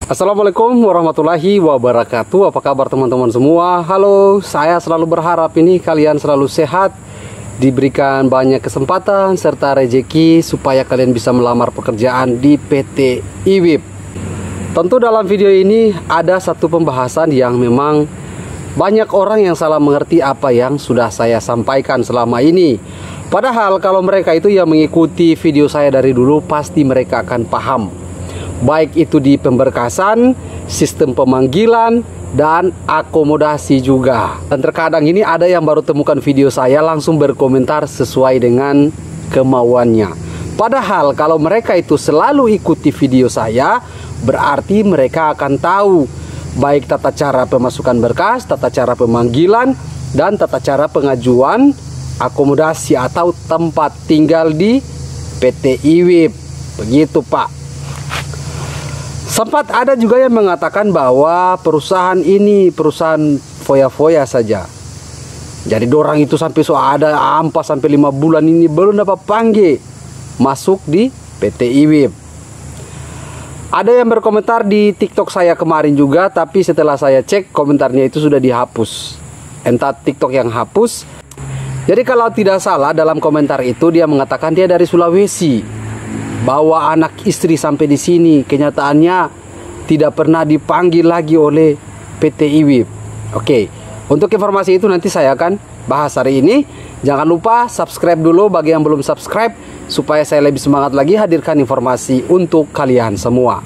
Assalamualaikum warahmatullahi wabarakatuh. Apa kabar teman-teman semua? Halo, saya selalu berharap ini kalian selalu sehat, diberikan banyak kesempatan serta rezeki supaya kalian bisa melamar pekerjaan di PT IWIB. Tentu dalam video ini ada satu pembahasan yang memang banyak orang yang salah mengerti apa yang sudah saya sampaikan selama ini. Padahal kalau mereka itu yang mengikuti video saya dari dulu, pasti mereka akan paham. Baik itu di pemberkasan, sistem pemanggilan, dan akomodasi juga. Dan terkadang ini ada yang baru temukan video saya langsung berkomentar sesuai dengan kemauannya. Padahal kalau mereka itu selalu ikuti video saya, berarti mereka akan tahu baik tata cara pemasukan berkas, tata cara pemanggilan, dan tata cara pengajuan akomodasi atau tempat tinggal di PT IWIB. Begitu Pak. Sempat ada juga yang mengatakan bahwa perusahaan ini perusahaan foya-foya saja. Jadi dorang itu sampai ada ampas sampai 5 bulan ini belum dapat panggil masuk di PT IWIB. Ada yang berkomentar di TikTok saya kemarin juga, tapi setelah saya cek komentarnya itu sudah dihapus. Entah TikTok yang hapus. Jadi kalau tidak salah dalam komentar itu dia mengatakan dia dari Sulawesi. Bawa anak istri sampai di sini, kenyataannya tidak pernah dipanggil lagi oleh PT IWIB. Oke, untuk informasi itu nanti saya akan bahas hari ini. Jangan lupa subscribe dulu bagi yang belum subscribe, supaya saya lebih semangat lagi hadirkan informasi untuk kalian semua.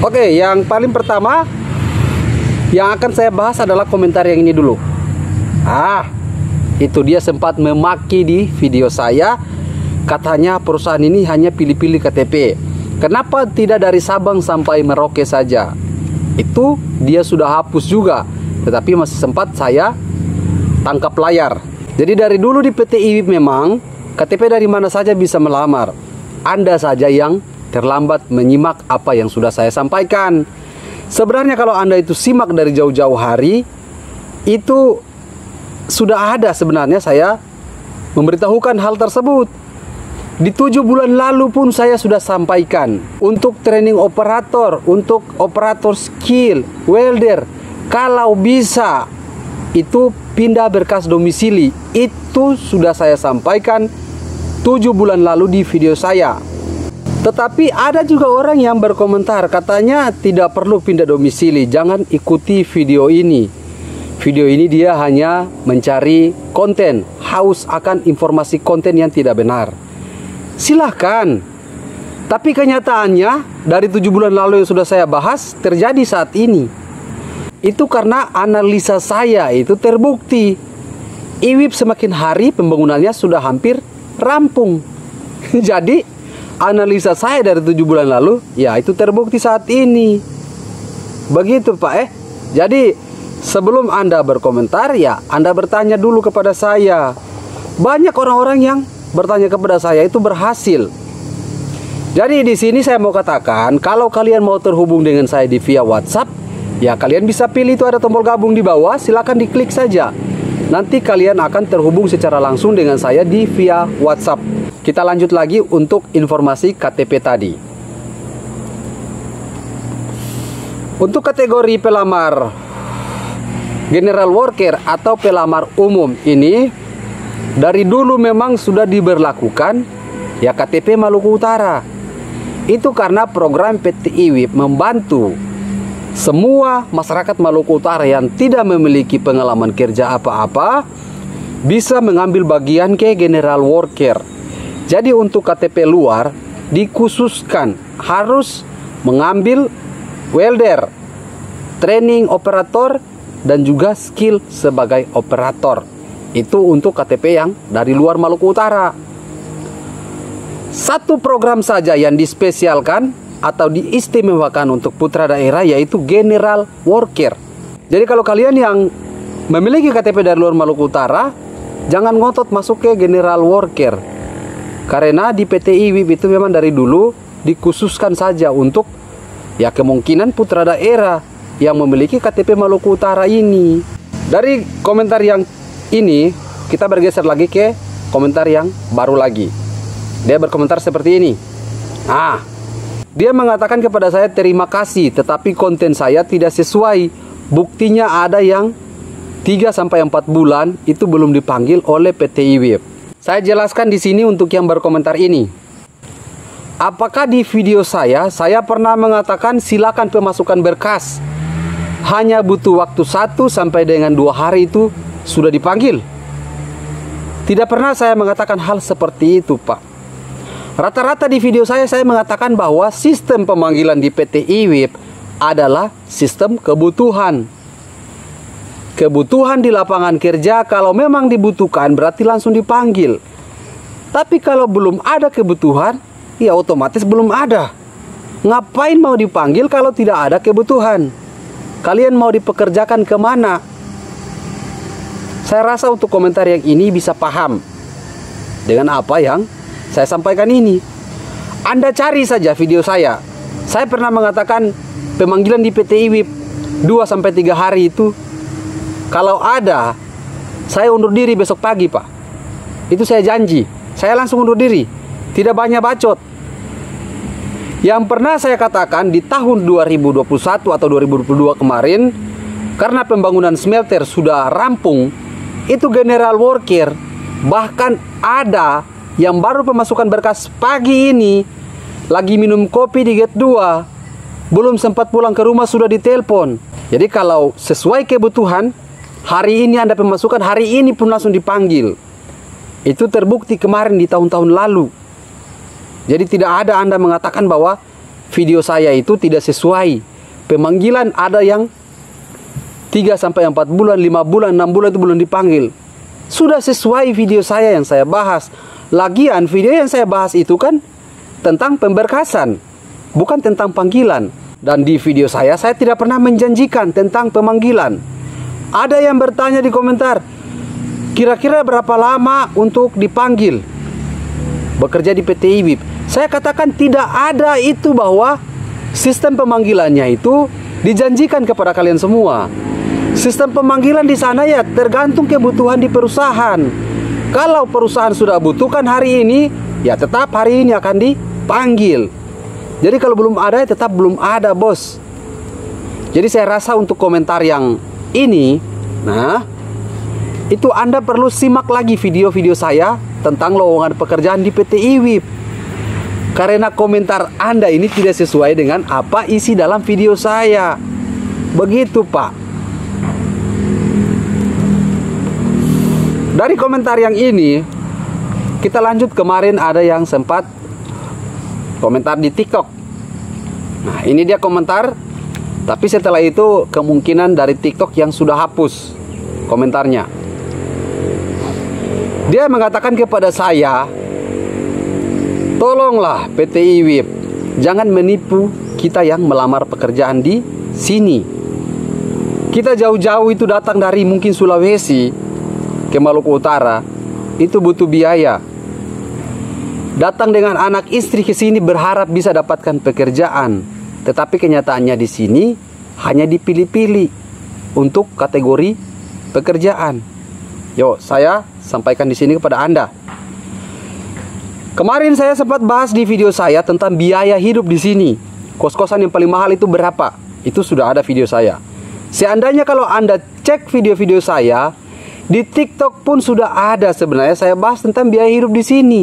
Oke, yang paling pertama yang akan saya bahas adalah komentar yang ini dulu. Itu dia sempat memaki di video saya. Katanya perusahaan ini hanya pilih-pilih KTP. Kenapa tidak dari Sabang sampai Merauke saja? Itu dia sudah hapus juga. Tetapi masih sempat saya tangkap layar. Jadi dari dulu di PT IWIB memang KTP dari mana saja bisa melamar. Anda saja yang terlambat menyimak apa yang sudah saya sampaikan. Sebenarnya kalau Anda itu simak dari jauh-jauh hari, itu sudah ada sebenarnya saya memberitahukan hal tersebut. Di 7 bulan lalu pun saya sudah sampaikan untuk training operator, untuk operator skill, welder, kalau bisa itu pindah berkas domisili. Itu sudah saya sampaikan 7 bulan lalu di video saya. Tetapi ada juga orang yang berkomentar, katanya tidak perlu pindah domisili, jangan ikuti video ini. Video ini dia hanya mencari konten, haus akan informasi konten yang tidak benar. Silahkan. Tapi kenyataannya dari 7 bulan lalu yang sudah saya bahas terjadi saat ini. Itu karena analisa saya itu terbukti. IWIB semakin hari pembangunannya sudah hampir rampung. Jadi analisa saya dari 7 bulan lalu ya itu terbukti saat ini. Begitu Pak. Jadi sebelum Anda berkomentar ya Anda bertanya dulu kepada saya. Banyak orang-orang yang bertanya kepada saya itu berhasil. Jadi di sini saya mau katakan, kalau kalian mau terhubung dengan saya di via WhatsApp, ya kalian bisa pilih itu ada tombol gabung di bawah, silakan diklik saja. Nanti kalian akan terhubung secara langsung dengan saya di via WhatsApp. Kita lanjut lagi untuk informasi KTP tadi. Untuk kategori pelamar general worker atau pelamar umum ini dari dulu memang sudah diberlakukan ya KTP Maluku Utara. Itu karena program PT IWIB membantu semua masyarakat Maluku Utara yang tidak memiliki pengalaman kerja apa-apa bisa mengambil bagian ke general worker. Jadi untuk KTP luar dikhususkan harus mengambil welder, training operator, dan juga skill sebagai operator. Itu untuk KTP yang dari luar Maluku Utara. Satu program saja yang dispesialkan atau diistimewakan untuk putra daerah yaitu general worker. Jadi kalau kalian yang memiliki KTP dari luar Maluku Utara, jangan ngotot masuk ke general worker. Karena di PT IWIB itu memang dari dulu dikhususkan saja untuk ya kemungkinan putra daerah yang memiliki KTP Maluku Utara ini. Dari komentar yang ini kita bergeser lagi ke komentar yang baru lagi. Dia berkomentar seperti ini. Dia mengatakan kepada saya terima kasih, tetapi konten saya tidak sesuai. Buktinya ada yang 3-4 bulan itu belum dipanggil oleh PT IWIB. Saya jelaskan di sini untuk yang berkomentar ini. Apakah di video saya pernah mengatakan silakan pemasukkan berkas? Hanya butuh waktu 1 sampai dengan 2 hari itu sudah dipanggil. Tidak pernah saya mengatakan hal seperti itu, Pak. Rata-rata di video saya mengatakan bahwa sistem pemanggilan di PT IWIB adalah sistem kebutuhan. Kebutuhan di lapangan kerja, kalau memang dibutuhkan berarti langsung dipanggil. Tapi kalau belum ada kebutuhan, ya otomatis belum ada. Ngapain mau dipanggil kalau tidak ada kebutuhan? Kalian mau dipekerjakan kemana? Saya rasa untuk komentar yang ini bisa paham dengan apa yang saya sampaikan ini. Anda cari saja video saya. Saya pernah mengatakan pemanggilan di PT IWIB 2-3 hari itu, kalau ada, saya undur diri besok pagi, Pak. Itu saya janji. Saya langsung undur diri. Tidak banyak bacot. Yang pernah saya katakan di tahun 2021 atau 2022 kemarin, karena pembangunan smelter sudah rampung, itu general worker, bahkan ada yang baru pemasukan berkas pagi ini, lagi minum kopi di gate 2, belum sempat pulang ke rumah sudah ditelepon. Jadi kalau sesuai kebutuhan, hari ini Anda pemasukan, hari ini pun langsung dipanggil. Itu terbukti kemarin di tahun-tahun lalu. Jadi tidak ada Anda mengatakan bahwa video saya itu tidak sesuai. Pemanggilan ada yang 3-4 bulan, 5 bulan, 6 bulan itu belum dipanggil. Sudah sesuai video saya yang saya bahas. Lagian video yang saya bahas itu kan tentang pemberkasan, bukan tentang panggilan. Dan di video saya tidak pernah menjanjikan tentang pemanggilan. Ada yang bertanya di komentar, kira-kira berapa lama untuk dipanggil bekerja di PT IWIB? Saya katakan tidak ada itu, bahwa sistem pemanggilannya itu dijanjikan kepada kalian semua. Sistem pemanggilan di sana ya tergantung kebutuhan di perusahaan. Kalau perusahaan sudah butuhkan hari ini, ya tetap hari ini akan dipanggil. Jadi kalau belum ada, ya tetap belum ada, bos. Jadi saya rasa untuk komentar yang ini, nah, itu Anda perlu simak lagi video-video saya tentang lowongan pekerjaan di PT IWIB. Karena komentar Anda ini tidak sesuai dengan apa isi dalam video saya. Begitu, Pak. Dari komentar yang ini, kita lanjut. Kemarin ada yang sempat komentar di TikTok. Nah, ini dia komentar. Tapi setelah itu kemungkinan dari TikTok yang sudah hapus komentarnya. Dia mengatakan kepada saya, tolonglah PT IWIB, jangan menipu kita yang melamar pekerjaan di sini. Kita jauh-jauh itu datang dari mungkin Sulawesi ke Maluku Utara, itu butuh biaya. Datang dengan anak istri ke sini berharap bisa dapatkan pekerjaan, tetapi kenyataannya di sini hanya dipilih-pilih untuk kategori pekerjaan. Yuk, saya sampaikan di sini kepada Anda. Kemarin saya sempat bahas di video saya tentang biaya hidup di sini. Kos-kosan yang paling mahal itu berapa? Itu sudah ada video saya. Seandainya kalau Anda cek video-video saya, di TikTok pun sudah ada sebenarnya saya bahas tentang biaya hidup di sini.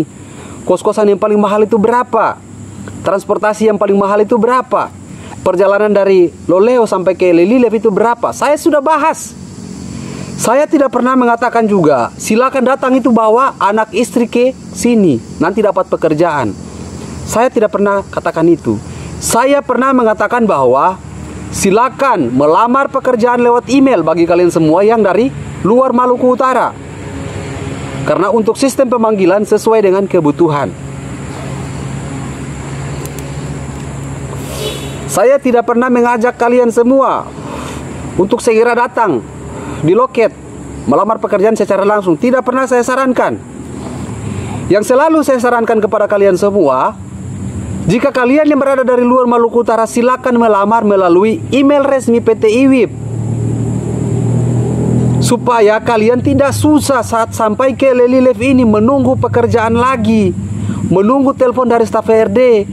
Kos-kosan yang paling mahal itu berapa? Transportasi yang paling mahal itu berapa? Perjalanan dari Loleo sampai ke Lelilev itu berapa? Saya sudah bahas. Saya tidak pernah mengatakan juga, silakan datang itu bawa anak istri ke sini, nanti dapat pekerjaan. Saya tidak pernah katakan itu. Saya pernah mengatakan bahwa silakan melamar pekerjaan lewat email bagi kalian semua yang dari luar Maluku Utara. Karena untuk sistem pemanggilan sesuai dengan kebutuhan. Saya tidak pernah mengajak kalian semua untuk segera datang di loket melamar pekerjaan secara langsung. Tidak pernah saya sarankan. Yang selalu saya sarankan kepada kalian semua, jika kalian yang berada dari luar Maluku Utara, silakan melamar melalui email resmi PT IWIB, supaya kalian tidak susah saat sampai ke Lelilev ini menunggu pekerjaan lagi, menunggu telepon dari staf HRD.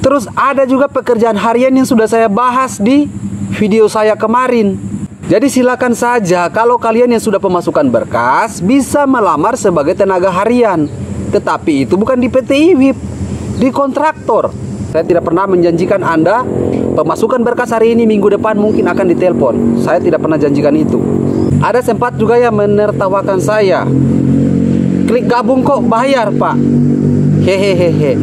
Terus ada juga pekerjaan harian yang sudah saya bahas di video saya kemarin. Jadi silakan saja kalau kalian yang sudah pemasukan berkas bisa melamar sebagai tenaga harian. Tetapi itu bukan di PT IWIP, di kontraktor. Saya tidak pernah menjanjikan Anda pemasukan berkas hari ini, minggu depan mungkin akan ditelepon. Saya tidak pernah janjikan itu. Ada sempat juga yang menertawakan saya. Klik gabung kok bayar, Pak. Hehehehe.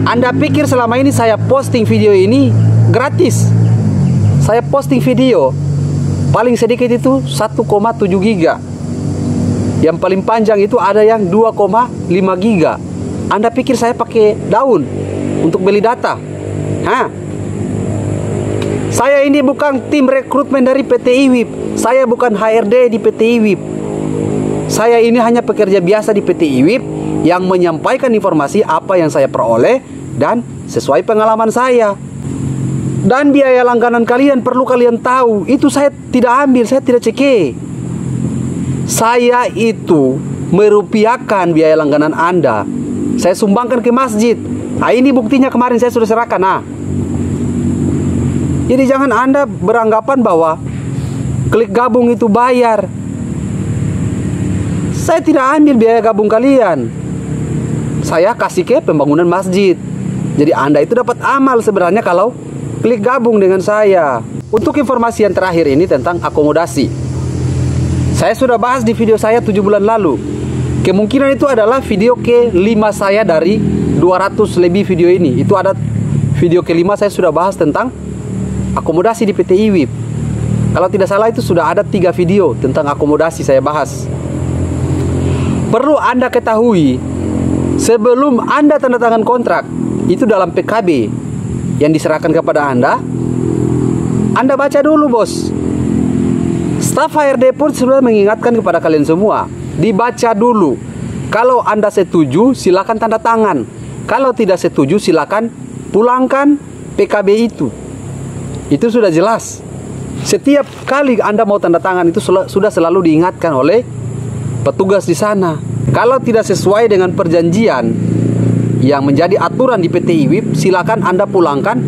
Anda pikir selama ini saya posting video ini gratis? Saya posting video paling sedikit itu 1,7 giga. Yang paling panjang itu ada yang 2,5 giga. Anda pikir saya pakai daun untuk beli data? Hah? Saya ini bukan tim rekrutmen dari PT IWIP. Saya bukan HRD di PT IWIP. Saya ini hanya pekerja biasa di PT IWIP yang menyampaikan informasi apa yang saya peroleh dan sesuai pengalaman saya. Dan biaya langganan kalian perlu kalian tahu, itu saya tidak ambil, saya tidak cek. Saya itu merupiahkan biaya langganan Anda. Saya sumbangkan ke masjid. Nah, ini buktinya kemarin saya sudah serahkan. Nah, jadi jangan Anda beranggapan bahwa klik gabung itu bayar. Saya tidak ambil biaya gabung kalian. Saya kasih ke pembangunan masjid. Jadi Anda itu dapat amal sebenarnya kalau klik gabung dengan saya. Untuk informasi yang terakhir ini tentang akomodasi, saya sudah bahas di video saya 7 bulan lalu. Kemungkinan itu adalah video ke-5 saya dari 200 lebih video ini. Itu ada video ke-5 saya sudah bahas tentang akomodasi di PT IWIP. Kalau tidak salah itu sudah ada 3 video tentang akomodasi saya bahas. Perlu Anda ketahui, sebelum Anda tanda tangan kontrak itu dalam PKB yang diserahkan kepada Anda baca dulu, bos. Staf HRD pun sudah mengingatkan kepada kalian semua, dibaca dulu. Kalau Anda setuju, silakan tanda tangan. Kalau tidak setuju, silakan pulangkan PKB itu. Itu sudah jelas. Setiap kali Anda mau tanda tangan itu sudah selalu diingatkan oleh petugas di sana. Kalau tidak sesuai dengan perjanjian yang menjadi aturan di PT IWIP, silakan Anda pulangkan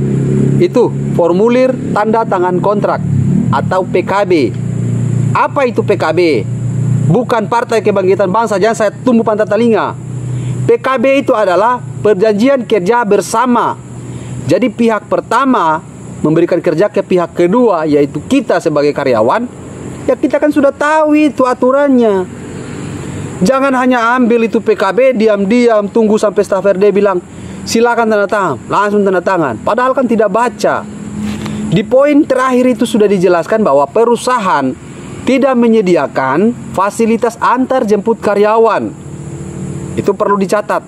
itu formulir tanda tangan kontrak atau PKB. Apa itu PKB? Bukan Partai Kebangkitan Bangsa, jangan saya tumbuh pantat telinga. PKB itu adalah perjanjian kerja bersama. Jadi pihak pertama memberikan kerja ke pihak kedua, yaitu kita sebagai karyawan. Ya kita kan sudah tahu itu aturannya. Jangan hanya ambil itu PKB, diam-diam tunggu sampai staf RD bilang silakan tanda tangan, langsung tanda tangan. Padahal kan tidak baca. Di poin terakhir itu sudah dijelaskan bahwa perusahaan tidak menyediakan fasilitas antar jemput karyawan. Itu perlu dicatat.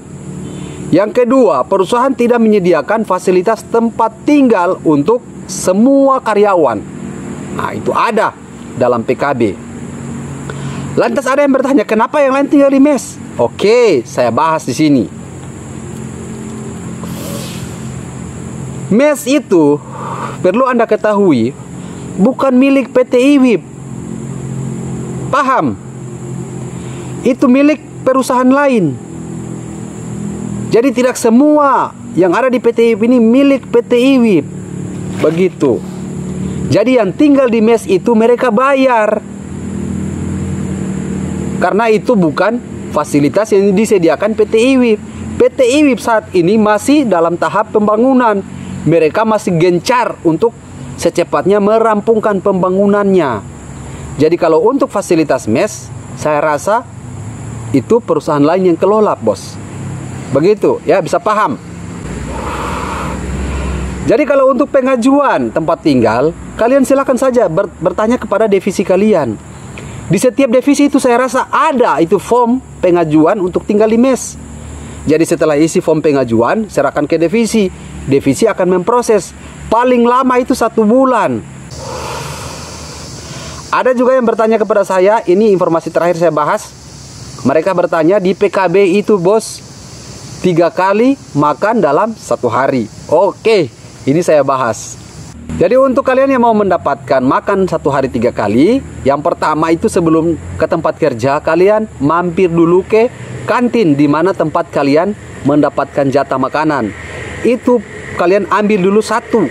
Yang kedua, perusahaan tidak menyediakan fasilitas tempat tinggal untuk semua karyawan. Nah, itu ada dalam PKB. Lantas ada yang bertanya, kenapa yang lain tinggal di mes? Oke, saya bahas di sini. Mes itu perlu Anda ketahui bukan milik PT IWIP. Paham? Itu milik perusahaan lain. Jadi tidak semua yang ada di PT IWIP ini milik PT IWIP. Begitu. Jadi yang tinggal di mes itu mereka bayar. Karena itu bukan fasilitas yang disediakan PT IWIP. PT IWIP saat ini masih dalam tahap pembangunan. Mereka masih gencar untuk secepatnya merampungkan pembangunannya. Jadi kalau untuk fasilitas mes, saya rasa itu perusahaan lain yang kelola, bos. Begitu, ya, bisa paham. Jadi kalau untuk pengajuan tempat tinggal, kalian silakan saja bertanya kepada divisi kalian. Di setiap divisi itu saya rasa ada itu form pengajuan untuk tinggal di mes. Jadi setelah isi form pengajuan, serahkan ke divisi. Divisi akan memproses. Paling lama itu 1 bulan. Ada juga yang bertanya kepada saya, ini informasi terakhir saya bahas. Mereka bertanya di PKB itu, bos, 3 kali makan dalam 1 hari. Oke, ini saya bahas. Jadi untuk kalian yang mau mendapatkan makan 1 hari 3 kali, yang pertama itu sebelum ke tempat kerja, kalian mampir dulu ke kantin di mana tempat kalian mendapatkan jatah makanan. itu kalian ambil dulu satu.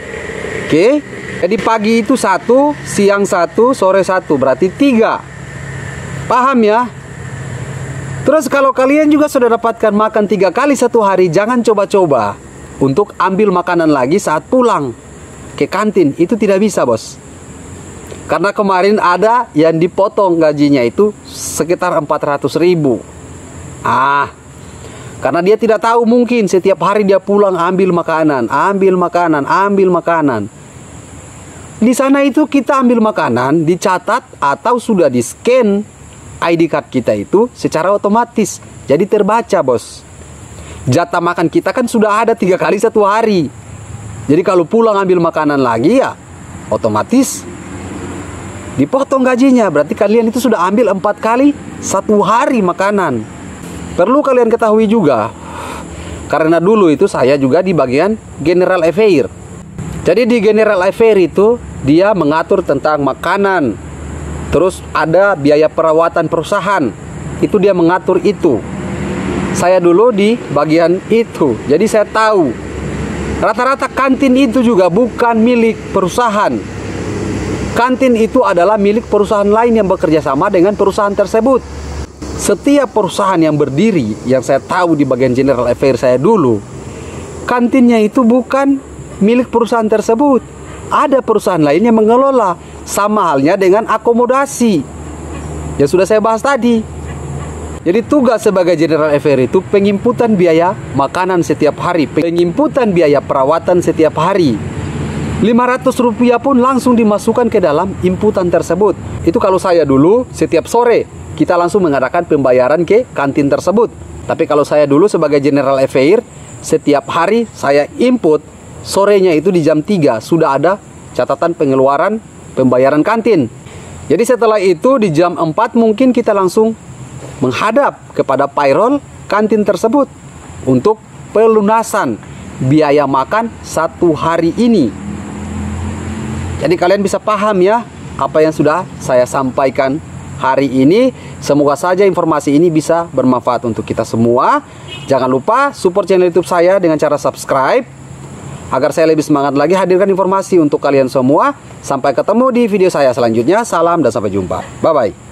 Oke, jadi pagi itu satu, siang satu, sore satu, berarti 3. Paham ya? Terus kalau kalian juga sudah dapatkan makan 3 kali satu hari, jangan coba-coba untuk ambil makanan lagi saat pulang ke kantin. Itu tidak bisa, bos. Karena kemarin ada yang dipotong gajinya itu sekitar 400.000. Karena dia tidak tahu, mungkin setiap hari dia pulang ambil makanan. Di sana itu kita ambil makanan, dicatat atau sudah di-scan ID card kita itu secara otomatis. Jadi terbaca, bos. Jatah makan kita kan sudah ada 3 kali satu hari. Jadi kalau pulang ambil makanan lagi ya otomatis dipotong gajinya. Berarti kalian itu sudah ambil 4 kali satu hari makanan. Perlu kalian ketahui juga, karena dulu itu saya juga di bagian General Affair. Jadi di General Affair itu dia mengatur tentang makanan. Terus ada biaya perawatan perusahaan. Itu dia mengatur itu. Saya dulu di bagian itu. Jadi saya tahu. Rata-rata kantin itu juga bukan milik perusahaan. Kantin itu adalah milik perusahaan lain yang bekerja sama dengan perusahaan tersebut. Setiap perusahaan yang berdiri, yang saya tahu di bagian General Affair saya dulu, kantinnya itu bukan milik perusahaan tersebut. Ada perusahaan lain yang mengelola. Sama halnya dengan akomodasi yang sudah saya bahas tadi. Jadi tugas sebagai General Affair itu pengimputan biaya makanan setiap hari, pengimputan biaya perawatan setiap hari. Rp500 pun langsung dimasukkan ke dalam inputan tersebut. Itu kalau saya dulu setiap sore kita langsung mengadakan pembayaran ke kantin tersebut. Tapi kalau saya dulu sebagai General Affair, setiap hari saya input, sorenya itu di jam 3 sudah ada catatan pengeluaran pembayaran kantin. Jadi setelah itu di jam 4 mungkin kita langsung menghadap kepada payroll kantin tersebut untuk pelunasan biaya makan satu hari ini. Jadi kalian bisa paham ya apa yang sudah saya sampaikan hari ini. Semoga saja informasi ini bisa bermanfaat untuk kita semua. Jangan lupa support channel YouTube saya dengan cara subscribe, agar saya lebih semangat lagi hadirkan informasi untuk kalian semua. Sampai ketemu di video saya selanjutnya. Salam dan sampai jumpa. Bye-bye.